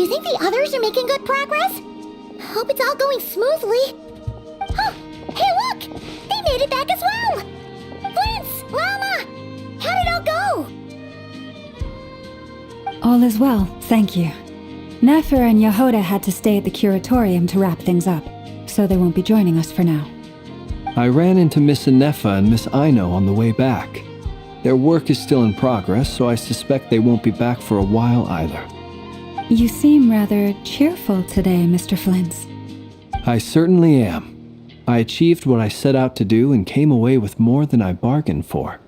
you think the others are making good progress? Hope it's all going smoothly. Oh, hey look! They made it back as well! Flint's, Llama! How did it all go? All is well, thank you. Nefer and Yehoda had to stay at the curatorium to wrap things up, so they won't be joining us for now. I ran into Miss Inefa and Miss Aino on the way back. Their work is still in progress, so I suspect they won't be back for a while either. You seem rather cheerful today, Mr. Flint's. I certainly am. I achieved what I set out to do and came away with more than I bargained for.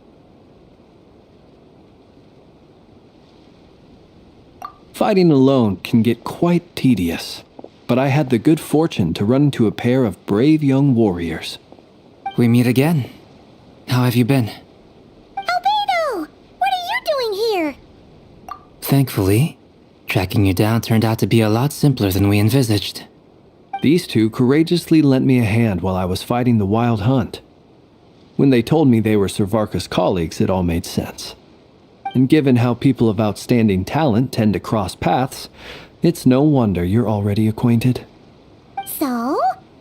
Fighting alone can get quite tedious, but I had the good fortune to run into a pair of brave young warriors. We meet again. How have you been? Albedo! What are you doing here? Thankfully, tracking you down turned out to be a lot simpler than we envisaged. These two courageously lent me a hand while I was fighting the wild hunt. When they told me they were Servarka's colleagues, it all made sense. And given how people of outstanding talent tend to cross paths, it's no wonder you're already acquainted. So,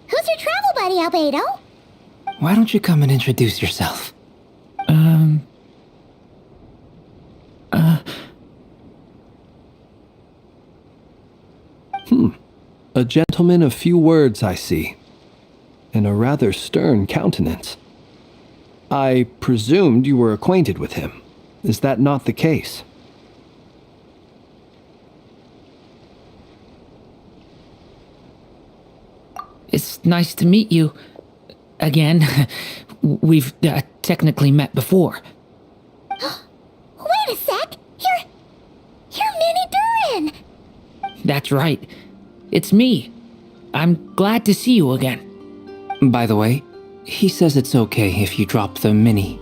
who's your travel buddy, Albedo? Why don't you come and introduce yourself? A gentleman of few words, I see, and a rather stern countenance. I presumed you were acquainted with him. Is that not the case? It's nice to meet you. Again. We've technically met before. Wait a sec! You're Minnie Durin! That's right. It's me. I'm glad to see you again. By the way, he says it's okay if you drop the mini.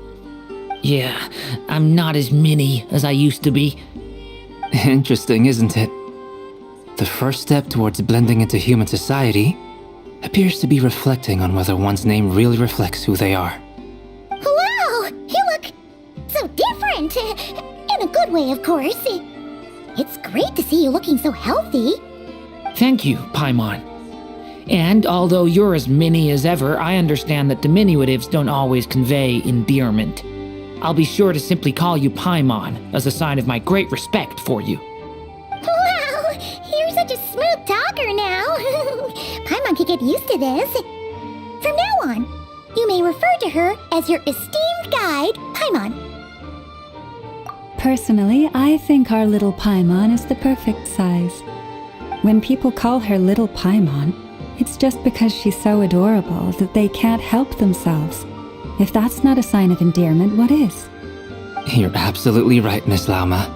Yeah, I'm not as mini as I used to be. Interesting, isn't it? The first step towards blending into human society appears to be reflecting on whether one's name really reflects who they are. Wow! You look so different! In a good way, of course. It's great to see you looking so healthy. Thank you, Paimon. And although you're as mini as ever, I understand that diminutives don't always convey endearment. I'll be sure to simply call you Paimon as a sign of my great respect for you. Wow! You're such a smooth talker now. Paimon could get used to this. From now on, you may refer to her as your esteemed guide, Paimon. Personally, I think our little Paimon is the perfect size. When people call her Little Paimon, it's just because she's so adorable that they can't help themselves. If that's not a sign of endearment, what is? You're absolutely right, Miss Lauma.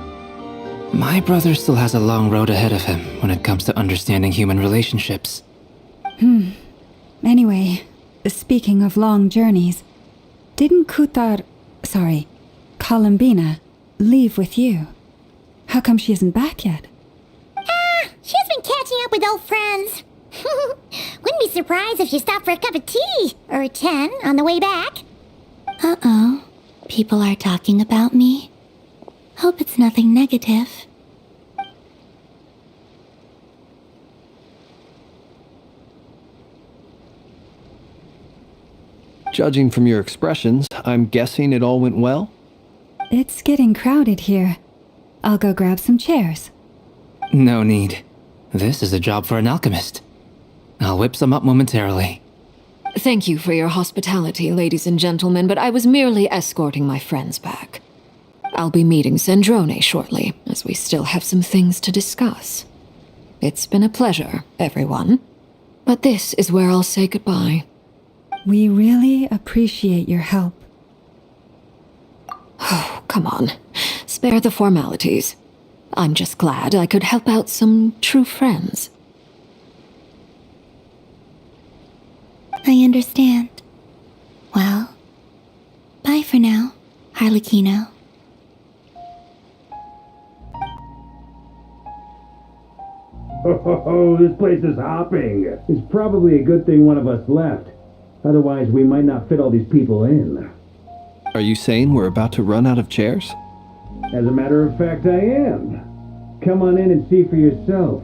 My brother still has a long road ahead of him when it comes to understanding human relationships. Anyway, speaking of long journeys, didn't Columbina, leave with you? How come she isn't back yet? She's been catching up with old friends. Wouldn't be surprised if she stopped for a cup of tea or 10 on the way back. Uh-oh. People are talking about me. Hope it's nothing negative. Judging from your expressions, I'm guessing it all went well? It's getting crowded here. I'll go grab some chairs. No need. This is a job for an alchemist. I'll whip some up momentarily. Thank you for your hospitality, ladies and gentlemen, but I was merely escorting my friends back. I'll be meeting Zendrone shortly, as we still have some things to discuss. It's been a pleasure, everyone. But this is where I'll say goodbye. We really appreciate your help. Oh, come on. Spare the formalities. I'm just glad I could help out some true friends. I understand. Well, bye for now, Harlequino. Oh, this place is hopping. It's probably a good thing one of us left. Otherwise, we might not fit all these people in. Are you saying we're about to run out of chairs? As a matter of fact, I am. Come on in and see for yourself.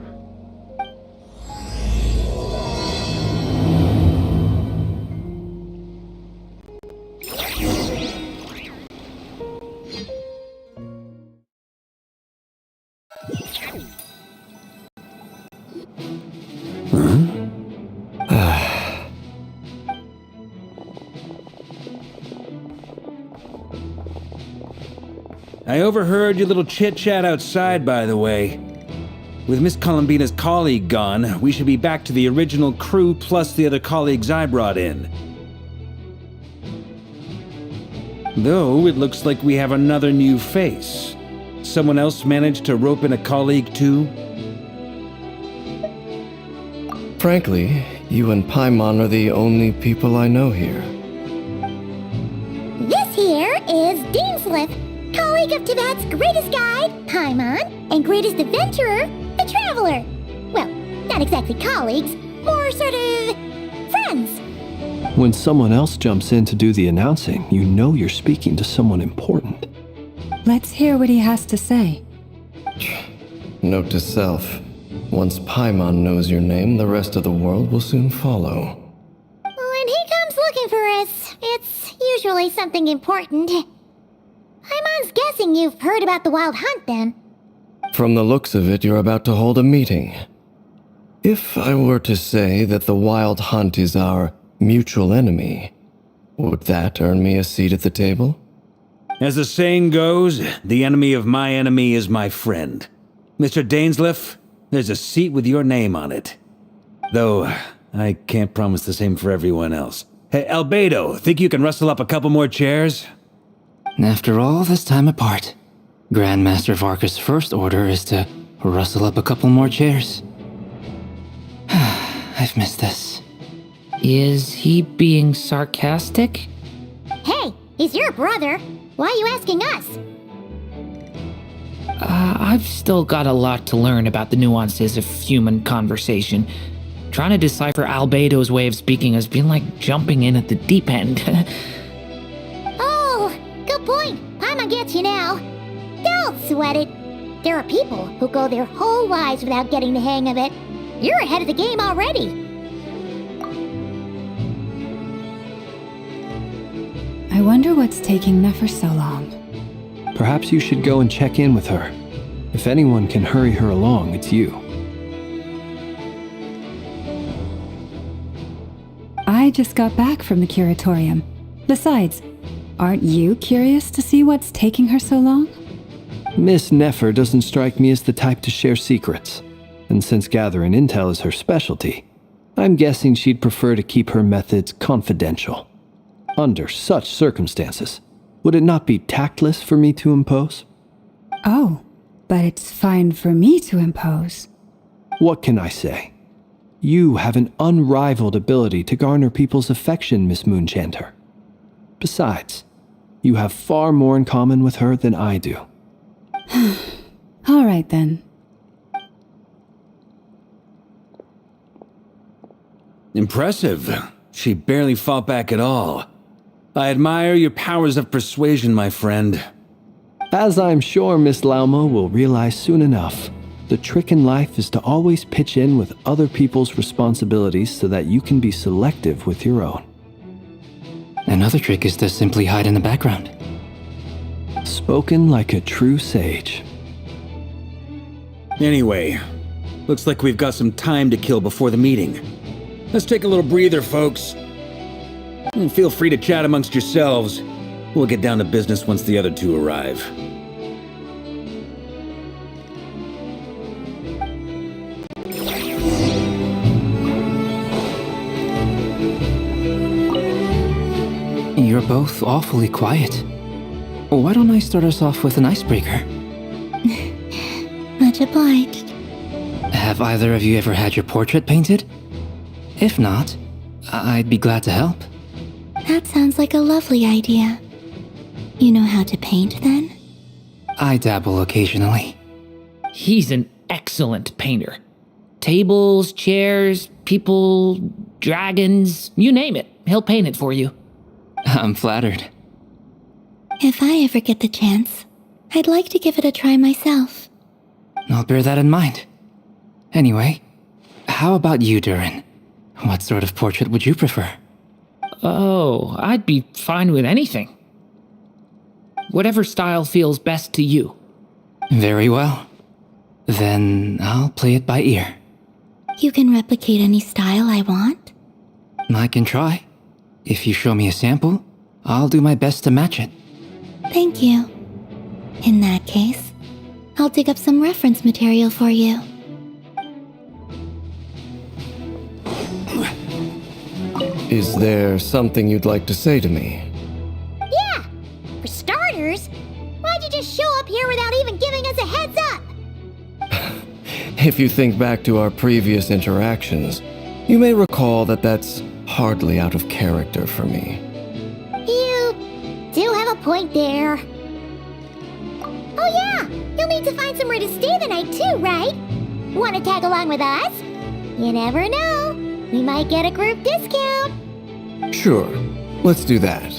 I overheard your little chit-chat outside, by the way. With Miss Columbina's colleague gone, we should be back to the original crew plus the other colleagues I brought in. Though, it looks like we have another new face. Someone else managed to rope in a colleague too? Frankly, you and Paimon are the only people I know here. This here is Deansliff, colleague of Tibet's greatest guide, Paimon, and greatest adventurer, the Traveler. Well, not exactly colleagues, more sort of friends. When someone else jumps in to do the announcing, you know you're speaking to someone important. Let's hear what he has to say. Note to self. Once Paimon knows your name, the rest of the world will soon follow. When he comes looking for us, it's usually something important. Paimon's guessing you've heard about the Wild Hunt, then. From the looks of it, you're about to hold a meeting. If I were to say that the Wild Hunt is our mutual enemy, would that earn me a seat at the table? As the saying goes, the enemy of my enemy is my friend. Mr. Dainsliff, there's a seat with your name on it. Though, I can't promise the same for everyone else. Hey, Albedo, think you can rustle up a couple more chairs? After all this time apart, Grandmaster Varka's first order is to rustle up a couple more chairs. I've missed this. Is he being sarcastic? Hey, he's your brother. Why are you asking us? I've still got a lot to learn about the nuances of human conversation. Trying to decipher Albedo's way of speaking has been like jumping in at the deep end. Oh, good point. Paimon gets you now. Don't sweat it. There are people who go their whole lives without getting the hang of it. You're ahead of the game already. I wonder what's taking Nefer so long. Perhaps you should go and check in with her. If anyone can hurry her along, it's you. I just got back from the curatorium. Besides, aren't you curious to see what's taking her so long? Miss Nefer doesn't strike me as the type to share secrets. And since gathering intel is her specialty, I'm guessing she'd prefer to keep her methods confidential. Under such circumstances, would it not be tactless for me to impose? Oh, but it's fine for me to impose. What can I say? You have an unrivaled ability to garner people's affection, Miss Moonchanter. Besides, you have far more in common with her than I do. All right then. Impressive. She barely fought back at all. I admire your powers of persuasion, my friend. As I'm sure Miss Lauma will realize soon enough, the trick in life is to always pitch in with other people's responsibilities so that you can be selective with your own. Another trick is to simply hide in the background. Spoken like a true sage. Anyway, looks like we've got some time to kill before the meeting. Let's take a little breather, folks. And feel free to chat amongst yourselves. We'll get down to business once the other two arrive. You're both awfully quiet. Why don't I start us off with an icebreaker? Much obliged. Have either of you ever had your portrait painted? If not, I'd be glad to help. That sounds like a lovely idea. You know how to paint, then? I dabble occasionally. He's an excellent painter. Tables, chairs, people, dragons, you name it. He'll paint it for you. I'm flattered. If I ever get the chance, I'd like to give it a try myself. I'll bear that in mind. Anyway, how about you, Durin? What sort of portrait would you prefer? Oh, I'd be fine with anything. Whatever style feels best to you. Very well. Then I'll play it by ear. You can replicate any style I want? I can try. If you show me a sample, I'll do my best to match it. Thank you. In that case, I'll dig up some reference material for you. Is there something you'd like to say to me? Yeah! For starters, why'd you just show up here without even giving us a heads up? If you think back to our previous interactions, you may recall that that's hardly out of character for me. You do have a point there. Oh yeah! You'll need to find somewhere to stay the night too, right? Want to tag along with us? You never know. We might get a group discount. Sure, let's do that.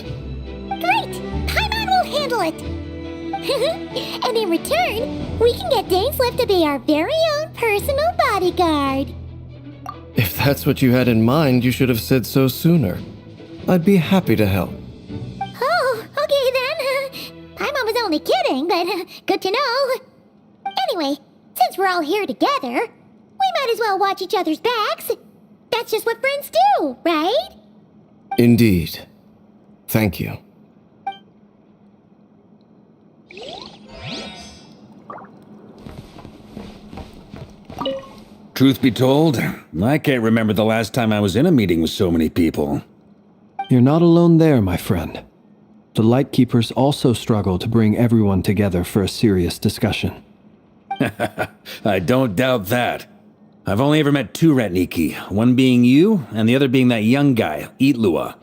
Great! Paimon will handle it! And in return, we can get Dainslift to be our very own personal bodyguard. If that's what you had in mind, you should have said so sooner. I'd be happy to help. Oh, okay then. Paimon was only kidding, but good to know. Anyway, since we're all here together, we might as well watch each other's backs. That's just what friends do, right? Indeed. Thank you. Truth be told, I can't remember the last time I was in a meeting with so many people. You're not alone there, my friend. The Lightkeepers also struggle to bring everyone together for a serious discussion. I don't doubt that. I've only ever met two Ratniki, one being you, and the other being that young guy, Itlua.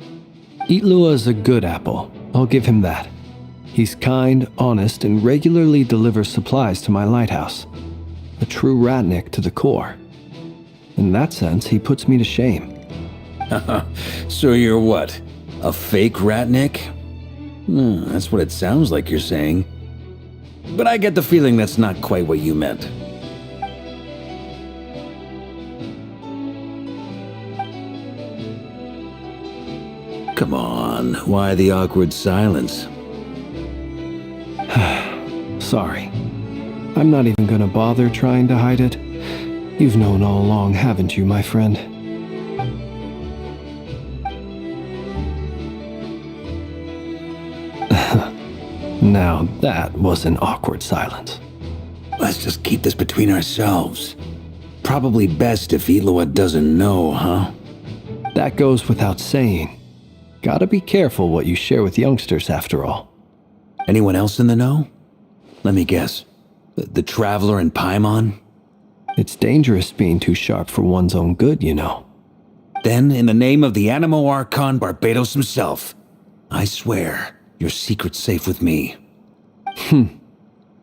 Itlua is a good apple, I'll give him that. He's kind, honest, and regularly delivers supplies to my lighthouse. A true Ratnik to the core. In that sense, he puts me to shame. So you're what? A fake Ratnik? That's what it sounds like you're saying. But I get the feeling that's not quite what you meant. Come on, why the awkward silence? Sorry. I'm not even gonna bother trying to hide it. You've known all along, haven't you, my friend? Now that was an awkward silence. Let's just keep this between ourselves. Probably best if Itlua doesn't know, huh? That goes without saying. Gotta be careful what you share with youngsters, after all. Anyone else in the know? Let me guess. The Traveler and Paimon? It's dangerous being too sharp for one's own good, you know. Then, in the name of the Animo Archon Barbados himself, I swear your secret's safe with me.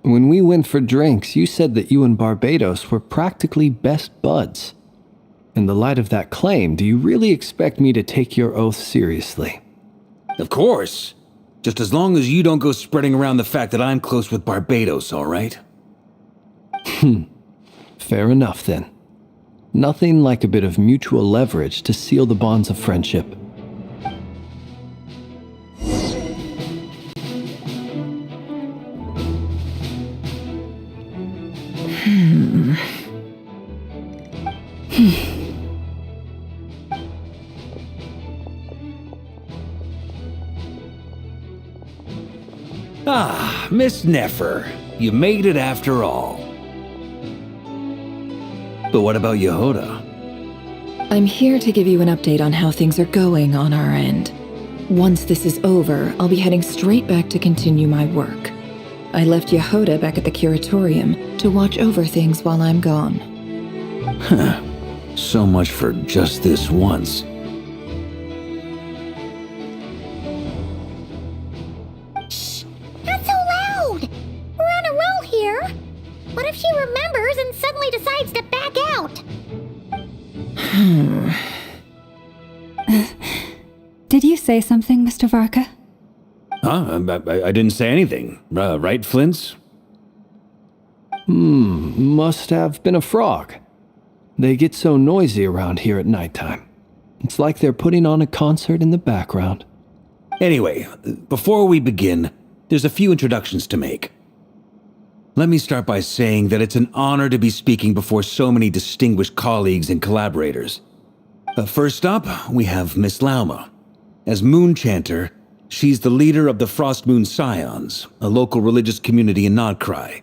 When we went for drinks, you said that you and Barbados were practically best buds. In the light of that claim, do you really expect me to take your oath seriously? Of course. Just as long as you don't go spreading around the fact that I'm close with Barbados, all right? Fair enough, then. Nothing like a bit of mutual leverage to seal the bonds of friendship. Ah, Miss Nefer, you made it after all. But what about Yehoda? I'm here to give you an update on how things are going on our end. Once this is over, I'll be heading straight back to continue my work. I left Yehoda back at the curatorium to watch over things while I'm gone. So much for just this once. Shh! Not so loud! We're on a roll here! What if she remembers and suddenly decides to back out? Did you say something, Mr. Varka? Huh? I didn't say anything. Right, Flint's? Must have been a frog. They get so noisy around here at nighttime. It's like they're putting on a concert in the background. Anyway, before we begin, there's a few introductions to make. Let me start by saying that it's an honor to be speaking before so many distinguished colleagues and collaborators. First up, we have Miss Lauma. As Moon Chanter, She's the leader of the Frostmoon Scions, a local religious community in Nodcry.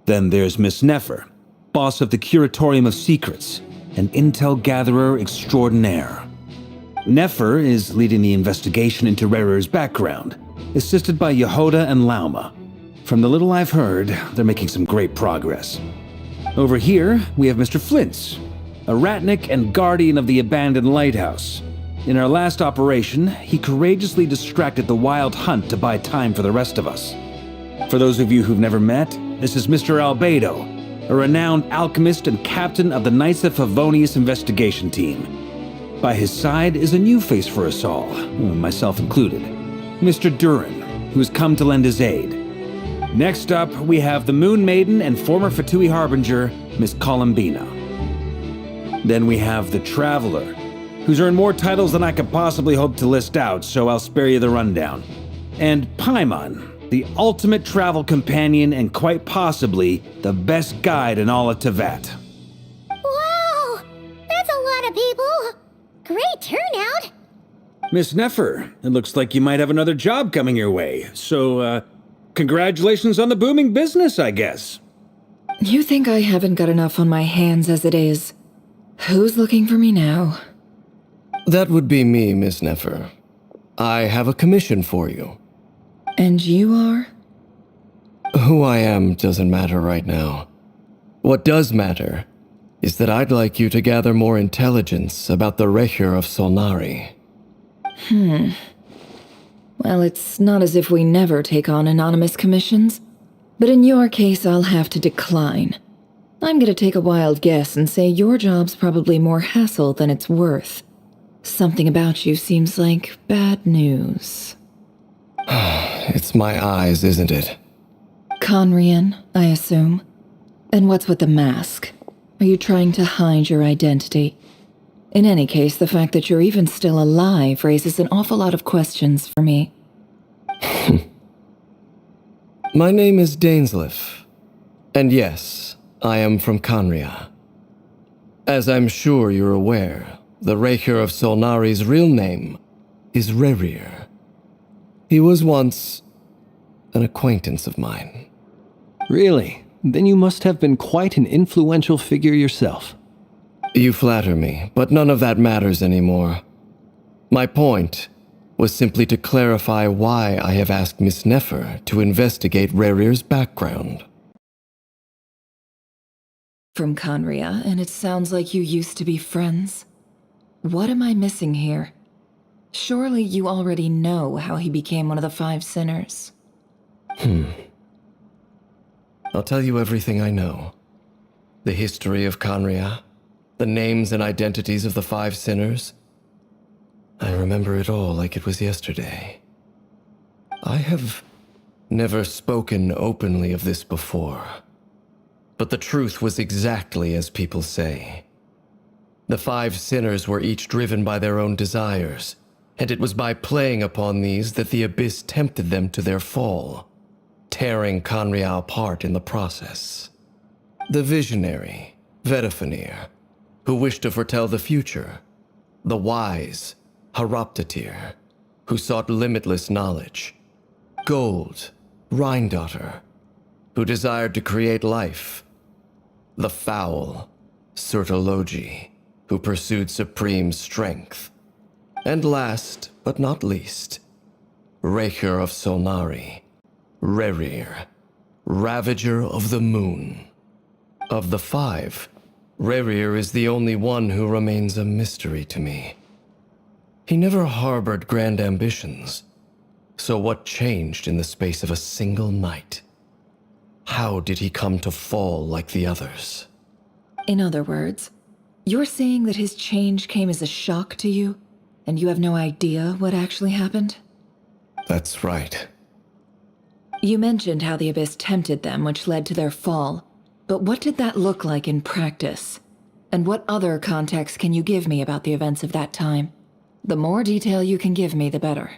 Then there's Miss Nefer, boss of the Curatorium of Secrets, an intel gatherer extraordinaire. Nefer is leading the investigation into Rerer's background, assisted by Yehoda and Lauma. From the little I've heard, they're making some great progress. Over here, we have Mr. Flintz, a Ratnik and guardian of the abandoned lighthouse. In our last operation, he courageously distracted the Wild Hunt to buy time for the rest of us. For those of you who've never met, this is Mr. Albedo, a renowned alchemist and captain of the Knights of Favonius investigation team. By his side is a new face for us all, myself included, Mr. Durin, who's come to lend his aid. Next up, we have the Moon Maiden and former Fatui Harbinger, Miss Columbina. Then we have the Traveler, who's earned more titles than I could possibly hope to list out, so I'll spare you the rundown. And Paimon, the ultimate travel companion and quite possibly the best guide in all of Tevat. Wow! That's a lot of people! Great turnout! Miss Nefer, it looks like you might have another job coming your way, so, congratulations on the booming business, I guess. You think I haven't got enough on my hands as it is? Who's looking for me now? That would be me, Miss Nefer. I have a commission for you. And you are? Who I am doesn't matter right now. What does matter is that I'd like you to gather more intelligence about the Recher of Solnari. Well, it's not as if we never take on anonymous commissions, but in your case, I'll have to decline. I'm gonna take a wild guess and say your job's probably more hassle than it's worth. Something about you seems like bad news. It's my eyes, isn't it? Conrian, I assume. And what's with the mask? Are you trying to hide your identity? In any case, the fact that you're even still alive raises an awful lot of questions for me. My name is Dainsleif. And yes, I am from Conria. As I'm sure you're aware, the Recher of Solnari's real name is Rerir. He was once an acquaintance of mine. Really? Then you must have been quite an influential figure yourself. You flatter me, but none of that matters anymore. My point was simply to clarify why I have asked Miss Nefer to investigate Rerir's background. From Conria, and it sounds like you used to be friends. What am I missing here? Surely you already know how he became one of the Five Sinners. I'll tell you everything I know. The history of Conria, the names and identities of the Five Sinners. I remember it all like it was yesterday. I have never spoken openly of this before, but the truth was exactly as people say. The Five Sinners were each driven by their own desires, and it was by playing upon these that the Abyss tempted them to their fall, tearing Conria apart in the process. The visionary, Vedafenir, who wished to foretell the future. The wise, Haroptatir, who sought limitless knowledge. Gold, Rheindotter, who desired to create life. The foul, Surtologi, who pursued supreme strength. And last, but not least, Recher of Solnari, Rerir, Ravager of the Moon. Of the five, Rerir is the only one who remains a mystery to me. He never harbored grand ambitions, so what changed in the space of a single night? How did he come to fall like the others? In other words, you're saying that his change came as a shock to you, and you have no idea what actually happened? That's right. You mentioned how the Abyss tempted them, which led to their fall. But what did that look like in practice? And what other context can you give me about the events of that time? The more detail you can give me, the better.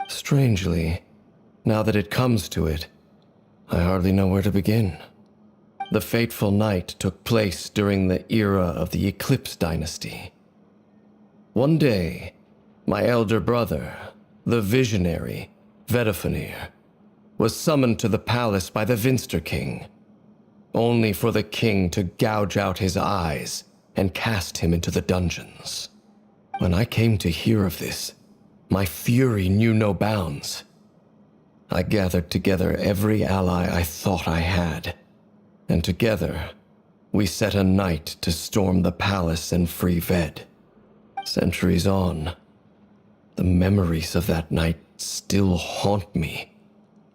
Strangely, now that it comes to it, I hardly know where to begin. The fateful night took place during the era of the Eclipse Dynasty. One day, my elder brother, the visionary, Vedifenir, was summoned to the palace by the Vinster King, only for the king to gouge out his eyes and cast him into the dungeons. When I came to hear of this, my fury knew no bounds. I gathered together every ally I thought I had, and together we set a night to storm the palace and free Ved. Centuries on, the memories of that night still haunt me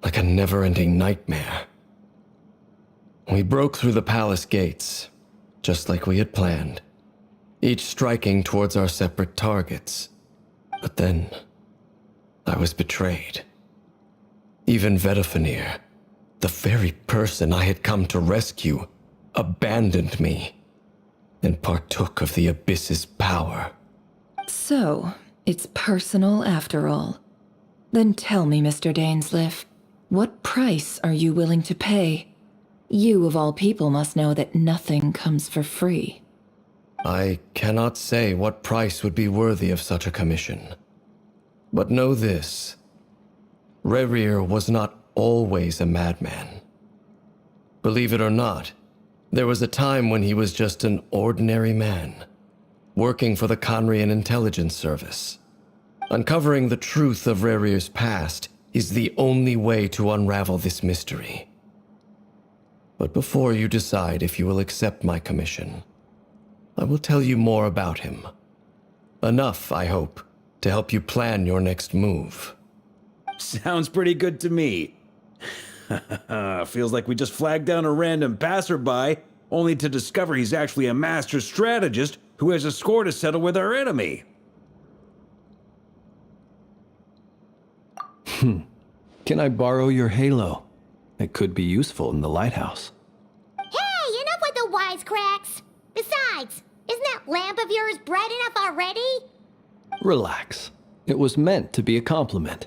like a never-ending nightmare. We broke through the palace gates, just like we had planned, each striking towards our separate targets. But then, I was betrayed. Even Vedifenir, the very person I had come to rescue, abandoned me and partook of the Abyss's power. So, it's personal after all. Then tell me, Mr. Dainsleif, what price are you willing to pay? You, of all people, must know that nothing comes for free. I cannot say what price would be worthy of such a commission. But know this. Rerir was not always a madman. Believe it or not, there was a time when he was just an ordinary man, working for the Conrian Intelligence Service. Uncovering the truth of Rerir's past is the only way to unravel this mystery. But before you decide if you will accept my commission, I will tell you more about him. Enough, I hope, to help you plan your next move. Sounds pretty good to me. Feels like we just flagged down a random passerby, only to discover he's actually a master strategist who has a score to settle with our enemy. Can I borrow your halo? It could be useful in the lighthouse. Hey, enough with the wisecracks! Besides, isn't that lamp of yours bright enough already? Relax. It was meant to be a compliment.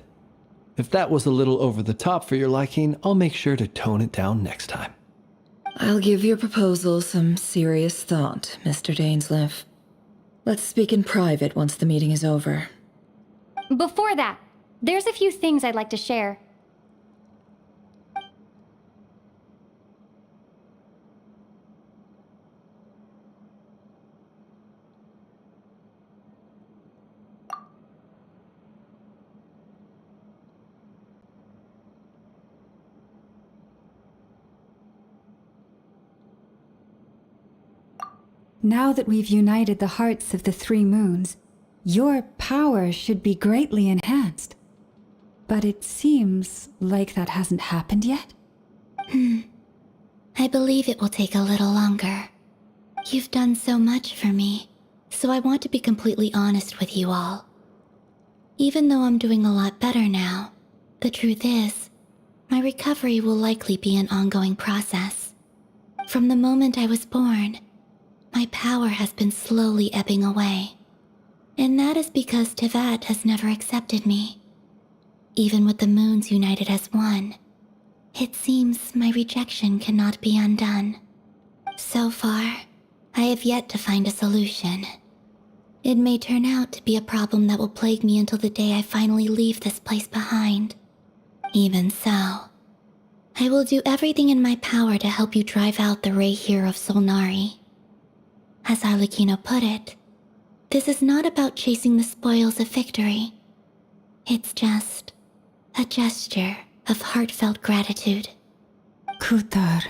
If that was a little over the top for your liking, I'll make sure to tone it down next time. I'll give your proposal some serious thought, Mr. Dainsleif. Let's speak in private once the meeting is over. Before that, there's a few things I'd like to share. Now that we've united the hearts of the three moons, your power should be greatly enhanced. But it seems like that hasn't happened yet. I believe it will take a little longer. You've done so much for me, so I want to be completely honest with you all. Even though I'm doing a lot better now, the truth is, my recovery will likely be an ongoing process. From the moment I was born, my power has been slowly ebbing away. And that is because Tevat has never accepted me. Even with the moons united as one, it seems my rejection cannot be undone. So far, I have yet to find a solution. It may turn out to be a problem that will plague me until the day I finally leave this place behind. Even so, I will do everything in my power to help you drive out the Rayhir of Solnari. As Arlecchino put it, this is not about chasing the spoils of victory. It's just a gesture of heartfelt gratitude. Kutar.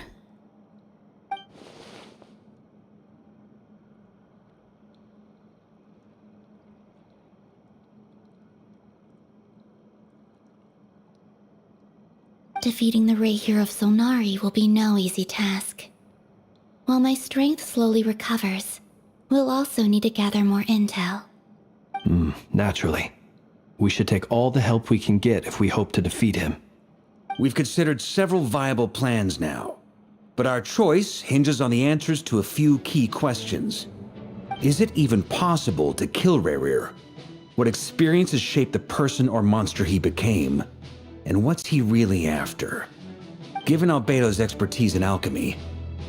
Defeating the Rayhir of Solnari will be no easy task. While my strength slowly recovers, we'll also need to gather more intel. Naturally. We should take all the help we can get if we hope to defeat him. We've considered several viable plans now, but our choice hinges on the answers to a few key questions. Is it even possible to kill Rerir? What experiences shaped the person or monster he became? And what's he really after? Given Albedo's expertise in alchemy,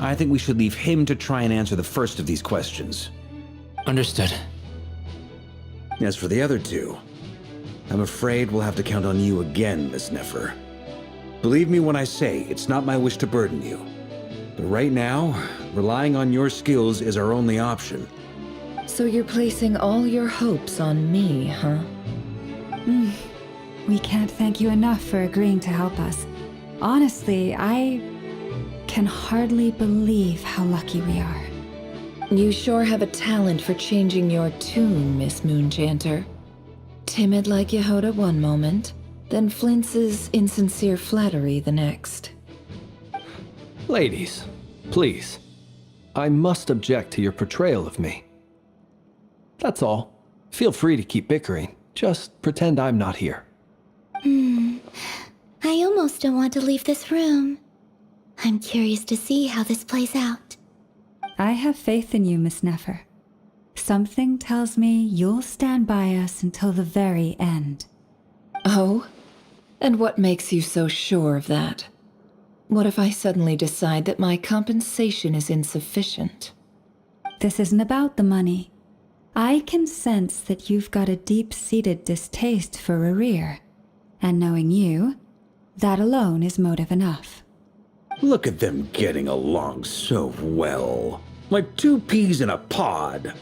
I think we should leave him to try and answer the first of these questions. Understood. As for the other two, I'm afraid we'll have to count on you again, Miss Nefer. Believe me when I say it's not my wish to burden you. But right now, relying on your skills is our only option. So you're placing all your hopes on me, huh? We can't thank you enough for agreeing to help us. Honestly, I can hardly believe how lucky we are. You sure have a talent for changing your tune, Miss Moonchanter. Timid like Yehoda one moment, then flinches insincere flattery the next. Ladies, please. I must object to your portrayal of me. That's all. Feel free to keep bickering. Just pretend I'm not here. I almost don't want to leave this room. I'm curious to see how this plays out. I have faith in you, Miss Nefer. Something tells me you'll stand by us until the very end. Oh? And what makes you so sure of that? What if I suddenly decide that my compensation is insufficient? This isn't about the money. I can sense that you've got a deep-seated distaste for Rerir. And knowing you, that alone is motive enough. Look at them getting along so well. Like two peas in a pod.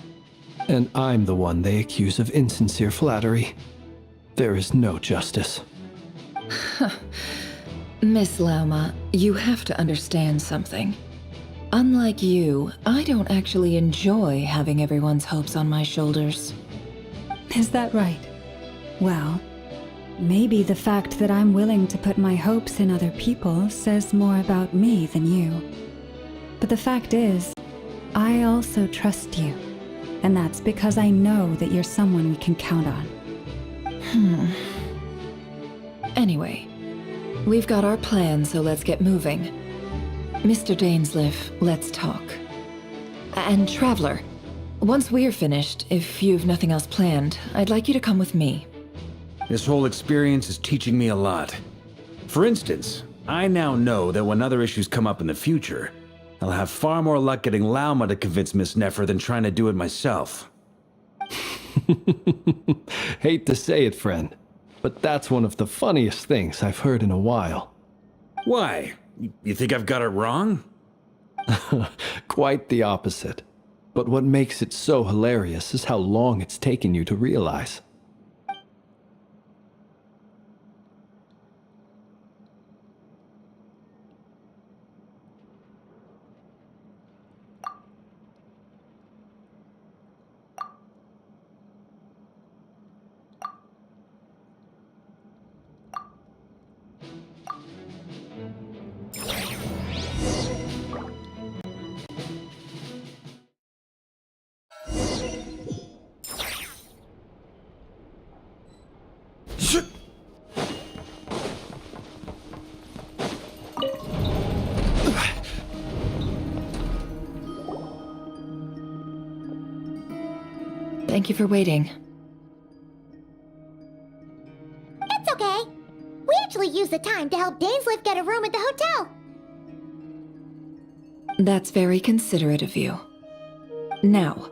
And I'm the one they accuse of insincere flattery. There is no justice. Miss Lauma, you have to understand something. Unlike you, I don't actually enjoy having everyone's hopes on my shoulders. Is that right? Well, maybe the fact that I'm willing to put my hopes in other people says more about me than you. But the fact is, I also trust you. And that's because I know that you're someone we can count on. Anyway, we've got our plan, so let's get moving. Mr. Dainsleif, let's talk. And Traveler, once we're finished, if you've nothing else planned, I'd like you to come with me. This whole experience is teaching me a lot. For instance, I now know that when other issues come up in the future, I'll have far more luck getting Lauma to convince Miss Nefer than trying to do it myself. Hate to say it, friend, but that's one of the funniest things I've heard in a while. Why? You think I've got it wrong? Quite the opposite. But what makes it so hilarious is how long it's taken you to realize. Thank you for waiting. It's okay. We actually used the time to help Dainsleif get a room at the hotel. That's very considerate of you. Now,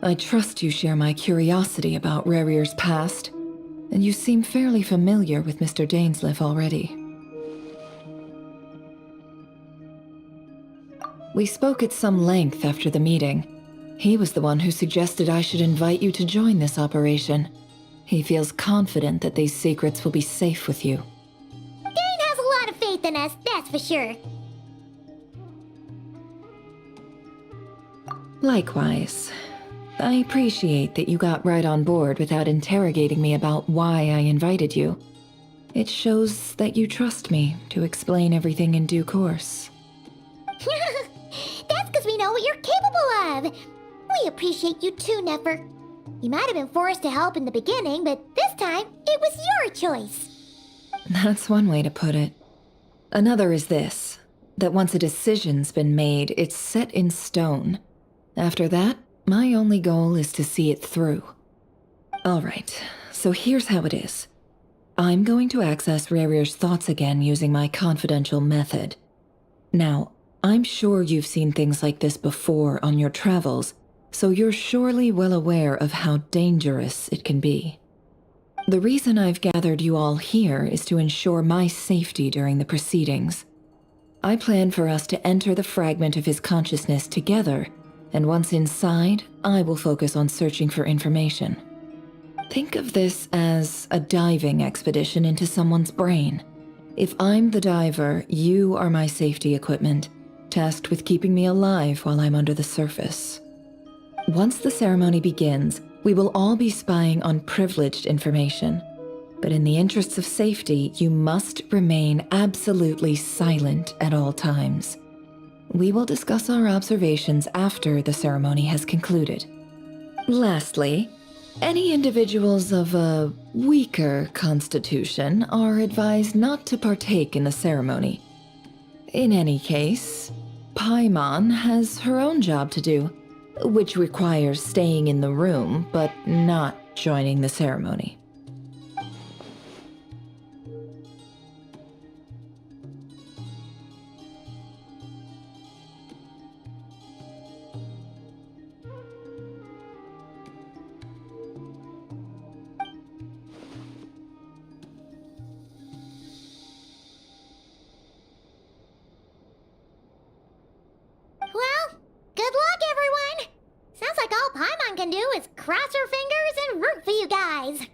I trust you share my curiosity about Rerir's past, and you seem fairly familiar with Mr. Dainsleif already. We spoke at some length after the meeting. He was the one who suggested I should invite you to join this operation. He feels confident that these secrets will be safe with you. Dane has a lot of faith in us, that's for sure. Likewise. I appreciate that you got right on board without interrogating me about why I invited you. It shows that you trust me to explain everything in due course. That's because we know what you're capable of. We appreciate you too, Nefer. You might have been forced to help in the beginning, but this time, it was your choice. That's one way to put it. Another is this, that once a decision's been made, it's set in stone. After that, my only goal is to see it through. Alright, so here's how it is. I'm going to access Rerir's thoughts again using my confidential method. Now, I'm sure you've seen things like this before on your travels, so you're surely well aware of how dangerous it can be. The reason I've gathered you all here is to ensure my safety during the proceedings. I plan for us to enter the fragment of his consciousness together, and once inside, I will focus on searching for information. Think of this as a diving expedition into someone's brain. If I'm the diver, you are my safety equipment, tasked with keeping me alive while I'm under the surface. Once the ceremony begins, we will all be spying on privileged information. But in the interests of safety, you must remain absolutely silent at all times. We will discuss our observations after the ceremony has concluded. Lastly, any individuals of a weaker constitution are advised not to partake in the ceremony. In any case, Paimon has her own job to do, which requires staying in the room but not joining the ceremony. Well, good luck, everyone! Sounds like all Paimon can do is cross her fingers and root for you guys.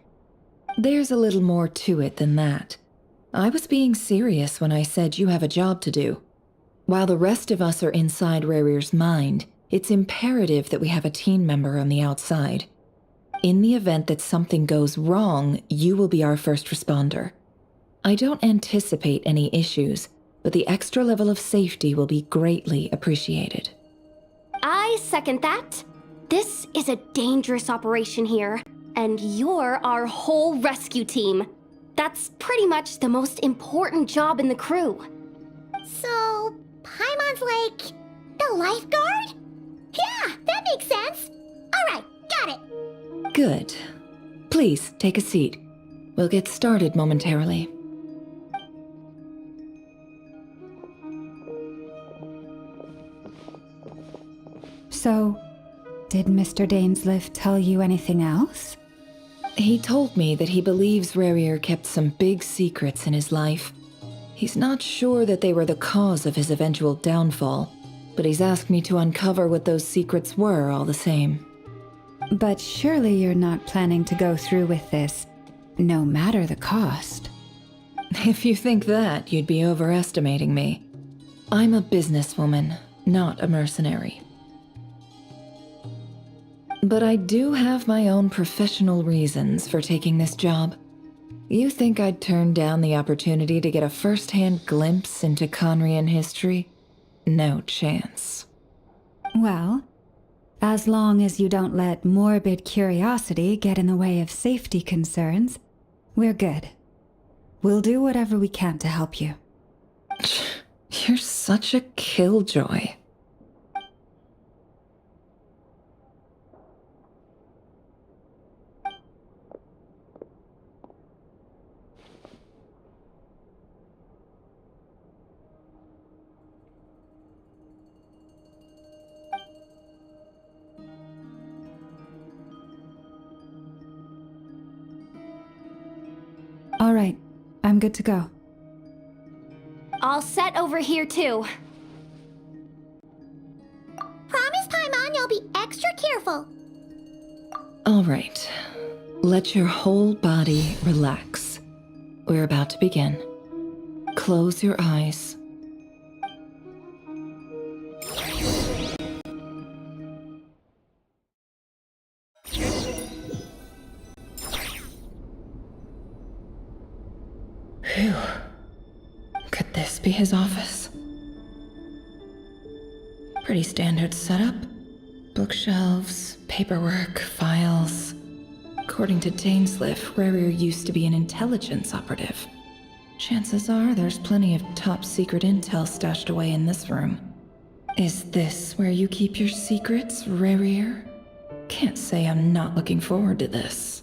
There's a little more to it than that. I was being serious when I said you have a job to do. While the rest of us are inside Rarir's mind, it's imperative that we have a team member on the outside. In the event that something goes wrong, you will be our first responder. I don't anticipate any issues, but the extra level of safety will be greatly appreciated. I second that. This is a dangerous operation here, and you're our whole rescue team. That's pretty much the most important job in the crew. So, Paimon's like the lifeguard? Yeah, that makes sense. Alright, got it. Good. Please, take a seat. We'll get started momentarily. So, did Mr. Dainsleif tell you anything else? He told me that he believes Rarir kept some big secrets in his life. He's not sure that they were the cause of his eventual downfall, but he's asked me to uncover what those secrets were all the same. But surely you're not planning to go through with this, no matter the cost. If you think that, you'd be overestimating me. I'm a businesswoman, not a mercenary. But I do have my own professional reasons for taking this job. You think I'd turn down the opportunity to get a first-hand glimpse into Conrian history? No chance. Well, as long as you don't let morbid curiosity get in the way of safety concerns, we're good. We'll do whatever we can to help you. You're such a killjoy. All right, I'm good to go. All set over here too. Promise, Paimon, you'll be extra careful. All right. Let your whole body relax. We're about to begin. Close your eyes. Phew. Could this be his office? Pretty standard setup. Bookshelves, paperwork, files. According to Dainsleif, Rarir used to be an intelligence operative. Chances are there's plenty of top secret intel stashed away in this room. Is this where you keep your secrets, Rarir? Can't say I'm not looking forward to this.